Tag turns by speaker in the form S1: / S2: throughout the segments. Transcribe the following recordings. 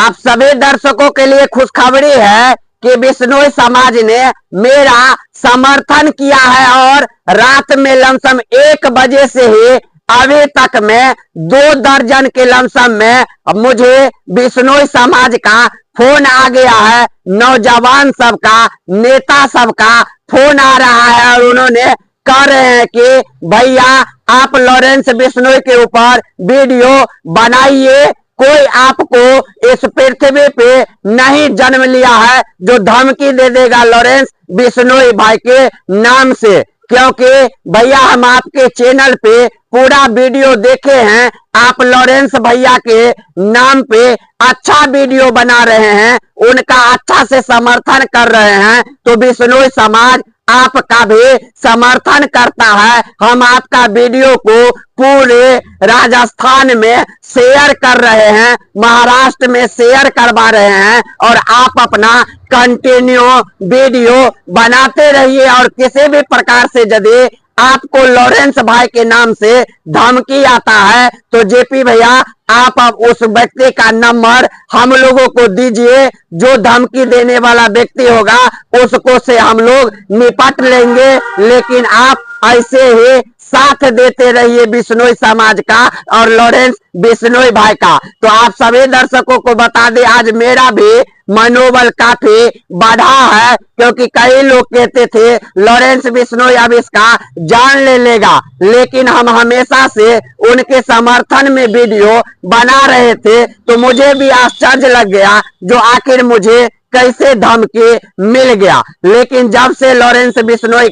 S1: आप सभी दर्शकों के लिए खुशखबरी है कि बिश्नोई समाज ने मेरा समर्थन किया है और रात में लमसम 1 बजे से ही अभी तक में 2 दर्जन के लमसम में मुझे बिश्नोई समाज का फोन आ गया है। नौजवान सबका, नेता सबका फोन आ रहा है और उन्होंने कह रहे हैं कि भैया आप लॉरेंस बिश्नोई के ऊपर वीडियो बनाइए। कोई आपको इस पृथ्वी पे नहीं जन्म लिया है जो धमकी दे देगा लॉरेंस बिश्नोई भाई के नाम से, क्योंकि भैया हम आपके चैनल पे पूरा वीडियो देखे हैं। आप लॉरेंस भैया के नाम पे अच्छा वीडियो बना रहे हैं, उनका अच्छा से समर्थन कर रहे हैं, तो बिश्नोई समाज आपका भी समर्थन करता है। हम आपका वीडियो को पूरे राजस्थान में शेयर कर रहे हैं, महाराष्ट्र में शेयर करवा रहे हैं और आप अपना कंटिन्यू वीडियो बनाते रहिए। और किसी भी प्रकार से यदि आपको लॉरेंस भाई के नाम से धमकी आता है तो जेपी भैया आप उस व्यक्ति का नंबर हम लोगों को दीजिए, जो धमकी देने वाला व्यक्ति होगा उसको से हम लोग निपट लेंगे। लेकिन आप ऐसे ही साथ देते रहिए बिश्नोई समाज का और लॉरेंस बिश्नोई भाई का। तो आप सभी दर्शकों को बता दें, आज मेरा भी मनोबल काफी बढ़ा है, क्योंकि कई लोग कहते थे लॉरेंस बिश्नोई अब इसका जान ले लेगा, लेकिन हम हमेशा से उनके समर्थन में वीडियो बना रहे थे। तो मुझे भी आश्चर्य लग गया जो आखिर मुझे कैसे धमकी मिल गया। लेकिन जब से लॉरेंस बिश्नोई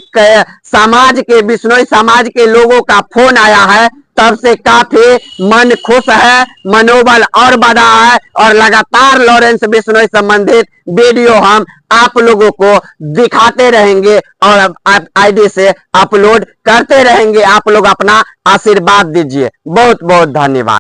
S1: बिश्नोई समाज के लोगों का फोन आया है, तब से काफी मन खुश है, मनोबल और बढ़ा है और लगातार लॉरेंस बिश्नोई संबंधित वीडियो हम आप लोगों को दिखाते रहेंगे और आईडी से अपलोड करते रहेंगे। आप लोग अपना आशीर्वाद दीजिए। बहुत बहुत धन्यवाद।